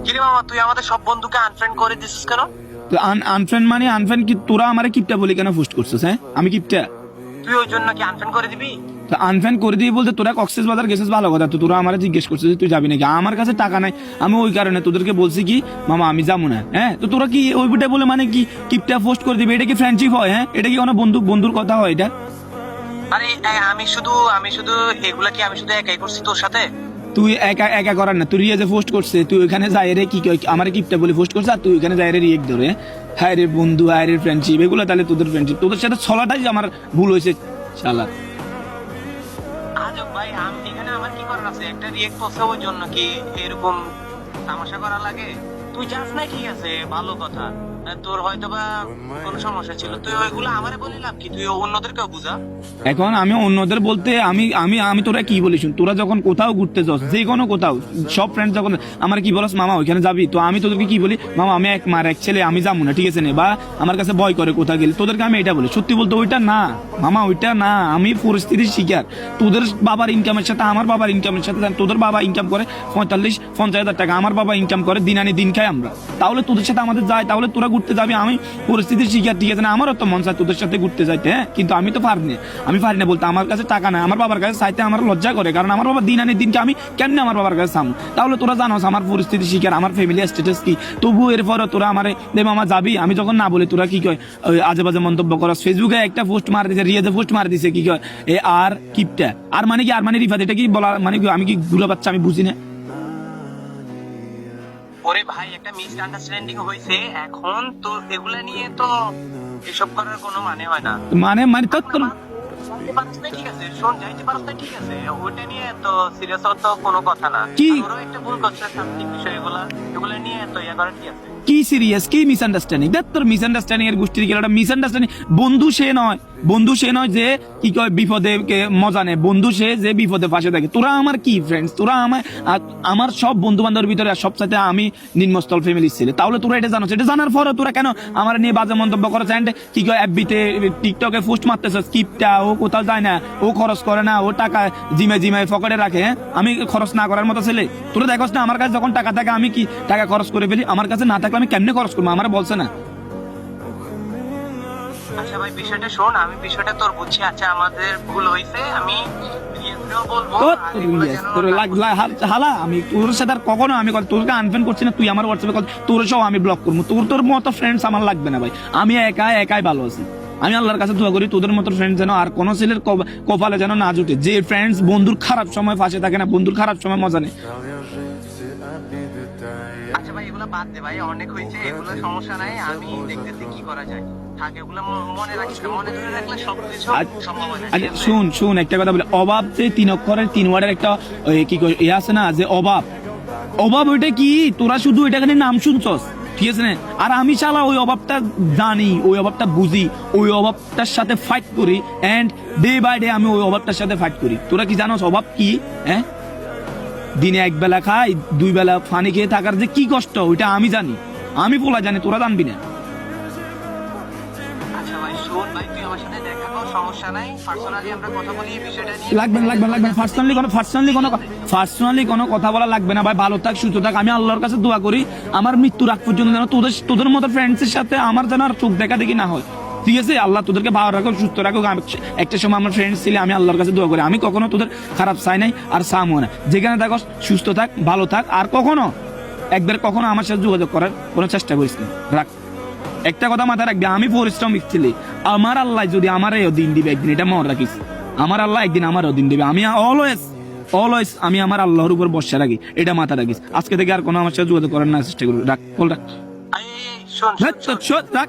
কিরে মামা, তুই আমাদের সব বন্ধুকে আনফ্রেন্ড করে দিছিস কেন? তো আনফ্রেন্ড মানে আনফ্রেন্ড কি? তোরা আমারে কিপটা বলি কেন পোস্ট করছিস? হ্যাঁ, আমি কিপটা? তুই ওই জন্য কি আনফ্রেন্ড করে দিবি? তো আনফ্রেন্ড করে দিই বলতে তোরা কক্সেস বাজার গেছিস, ভালো কথা। তো তোরা আমারে জিজ্ঞেস করছিস যে তুই যাবি নাকি। আমার কাছে টাকা নাই, আমি ওই কারণে তোদেরকে বলছি কি মামা আমি যাবো না। হ্যাঁ, তো তোরা কি ওই বিটা বলে মানে কি কিপটা পোস্ট করে দিবি? এটা কি ফ্রেন্ডশিপ হয়? হ্যাঁ, এটা কি কোনো বন্ধুর কথা হয় এটা? আরে আমি শুধু এগুলা কি আমি শুধু একাই করছি তোর সাথে? তুই একা একা করার না, তুই রিয়াজে পোস্ট করছে, তুই ওইখানে যাই রে কি আমার কিপটা বলে পোস্ট করছে, আর তুই ওইখানে যাই রে রিয়েক্ট ধরে। হ্যাঁ রে বন্ধু, হ্যাঁ রে ফ্রেন্ডশিপ, এগুলো তাহলে তোদের ফ্রেন্ডশিপ? তোদের সাথে ছলাটাই আমার ভুল হয়েছে শালা। আজব ভাই, এখানে আমার কি করার আছে? একটা রিয়েক্ট করছে ওই জন্য কি এরকম তামাশা করা লাগে? তুই যাস না, ঠিক আছে, ভালো কথা। তোর হয়তো বা কোনো সমস্যা ছিল, তুই ওইগুলো আমারে বলি লাভ কি? তুই অন্যদেরকেও বুঝা। এখন আমি অন্যদের বলতে আমি আমি আমি তোরা কি বলিস, তোরা যখন কোথাও ঘুরতে যাস, যে কোনো কোথাও, সব ফ্রেন্ড যখন আমার কি বলস মামা ওইখানে যাবি, তো আমি তোদেরকে কি বলি মামা আমি এক মার এক ছেলে, আমি যাবো না, ঠিক আছে না? বা আমার কাছে ভয় করে কোথাও গেলে তোদেরকে আমি এটা বলি। সত্যি বলতে ওইটা না মামা, ওইটা না। আমি পরিস্থিতির শিকার। তোদের বাবার ইনকামের সাথে আমার বাবার ইনকামের সাথে, তোদের বাবা ইনকাম করে 45-50 হাজার টাকা, আমার বাবা ইনকাম করে দিন আনি দিন খাই আমরা, তাহলে তোদের সাথে আমাদের যায়, তাহলে তোরা ঘুরতে যাবি। আমি পরিস্থিতির শিকার, ঠিক আছে না? আমারও তো মন চায় তোদের সাথে ঘুরতে যাইতে, হ্যাঁ, কিন্তু আমি তো পারি না। আমি পারি না বলতে আমার কাছে টাকা নাই, আমার বাবার কাছে চাইতে আমার লজ্জা করে, কারণ আমার বাবা দিন আনি দিনকে আমি কেমনে আমার বাবার কাছে চামু? তাহলে তোরা জানোস আমার পরিস্থিতি শিকার, আমার ফ্যামিলি স্ট্যাটাস কি। তবু এরপর তোরা আমারে দে মামা যাবি, আমি যখন না বলি তোরা কি কয় আজে বাজে মন্তব্য করস। ফেসবুকে একটা পোস্ট মার দিছে, রিয়াজে পোস্ট মার দিছে, কি কয় এ আর কিপটা, আর মানে কি? আর মানে রিফাত, এটা কি বলা মানে কি? আমি কি গুলা বাচ্চা? আমি বুঝি না। ওরে ভাই, একটা মিসআন্ডারস্ট্যান্ডিং হয়েছে, এখন তো এগুলা নিয়ে তো এসব করার কোনো মানে হয় না। মানে মানে তো যাইতে পারছ না, ঠিক আছে, শোন, যাইতে পারছ না, ঠিক আছে, ওইটা নিয়ে তো সিরিয়াস হওয়ার তো কোনো কথা না। কি? ওরও একটা ভুল করছে, সামথিং বিষয়, এগুলা নিয়ে তো ইয়া করার কি আছে? কি সিরিয়াস, কি মিসআন্ডারস্ট্যান্ডিং? দেখ তোর মিসআন্ডারস্ট্যান্ডিং এর গোষ্ঠীর গেলাটা মিসআন্ডারস্ট্যান্ডিং। বন্ধু সে নয়, বন্ধু সে নয় যে কি কয় বিপদে মজা নেয়, বন্ধু সে যে বিপদে পাশে থাকে। তোরা আমার কি ফ্রেন্ডস? তোরা আমার সব বন্ধু বান্ধবের ভিতরে সবসাথে আমি নিম্নস্থল ফ্যামিলির ছেলে, তাহলে তোরা এটা জানো। এটা জানার পরে তোরা কেন আমার নিয়ে বাজে মন্তব্য করেছে? কি কয় এফবিতে টিকটকে পোস্ট মারতেছে, স্কিপটা ও কোথাও যায় না, ও খরচ করে না, ও টাকা জিমে পকেটে রাখে। হ্যাঁ, আমি খরচ না করার মতো ছেলে? তোরা দেখোস না আমার কাছে যখন টাকা থাকে আমি কি টাকা খরচ করে ফেলি? আমার কাছে না থাকলে আমি কেমনে খরচ করবো? আমার বলছে না। আচ্ছা ভাই, বিষয়টা শোন, আমি বিষয়টা তোর বুঝছি। আচ্ছা, আমাদের ভুল হয়েছে, আমি রিয়াজকেও বলবো। আর এগুলো যেন হালা আমি তোর সাথে আর কখনো আমি তোরকে আনফ্রেন্ড করছি না, তুই আমার হোয়াটসঅ্যাপে কল, তোর সব আমি ব্লক করবো। তোর মতো ফ্রেন্ডস আমার লাগবে না ভাই, আমি একাই ভালো আছি। আমি আল্লাহর কাছে দোয়া করি তোদের মতো ফ্রেন্ড যেন আর কোনো ছেলের কপালে যেন না জুটে, যে ফ্রেন্ডস বন্ধুর খারাপ সময় পাশে থাকে না, বন্ধুর খারাপ সময় মজা নেই। আচ্ছা ভাই, এগুলো বাদ দে ভাই, অনেক হয়েছে, এগুলো সমস্যা নাই, আমি দেখতেছি কি করা যায়। থাক, এগুলো মনে রাখিস না, মনে ধরে রাখলে সবকিছু সম্ভব হয় না। আচ্ছা শুন একটা কথা বলি, অভাব যে 3 অক্ষরের 3 ওয়ার্ডের একটা কি এ আছে না, যে অভাব ওইটা কি? তোরা শুধু এটা নাম শুনছস, ঠিক আছে না? আর আমি শালা ওই অভাবটা জানি, ওই অভাবটা বুঝি, ওই অভাবটার সাথে ফাইট করি, এন্ড ডে বাই ডে আমি ওই অভাবটার সাথে ফাইট করি। তোরা কি জানোস অভাব কি? হ্যাঁ, দিনে 1 বেলা খাই, 2 বেলা পানি খেয়ে থাকার যে কি কষ্ট, ওইটা আমি জানি, আমি বলা জানি, তোরা জানবি না। আচ্ছা ভাই, শোন ভাই, তুই আমার সাথে দেখা কর, সমস্যা নাই, পার্সোনালি আমরা কথা বলি এই বিষয়টা নিয়ে। লাগবে না পার্সোনালি কোনো কথা বলা লাগবে না ভাই। ভালো থাক, সুস্থ থাক। আমি আল্লাহর কাছে দোয়া করি আমার মৃত্যুর আগ পর্যন্ত যেন তোদের মতো ফ্রেন্ডসের সাথে আমার যেন আর চোখ দেখা দেখি না হয়, ঠিক আছে? আল্লাহ তোদেরকে ভালো রাখুক, সুস্থ রাখুক। একটা সময় আমার ফ্রেন্ডস ছিলে, আমি আল্লাহর কাছে দোয়া করি আমি কখনো তোদের খারাপ চাই নাই আর চামো না। যেখানে থাকো সুস্থ থাক, ভালো থাক, আর কখনো আমার সাথে যোগাযোগ করার কোনো চেষ্টা করিস না। রাখ, একটা কথা মাথায় রাখবি, আমি পরিশ্রমিক ছেলে। আমার আল্লাহ যদি আমার দিন দিবে একদিন, এটা মনে রাখিস। আমার আল্লাহ একদিন আমারও দিন দিবে। আমি অলওয়েজ আমি আমার আল্লাহর উপর ভরসা রাখি, এটা মাথা রাখিস। আজকে থেকে আর কোনো আমার সাথে যোগাযোগ করার না চেষ্টা করবি। রাখ, রাখ। শোন, রাখ।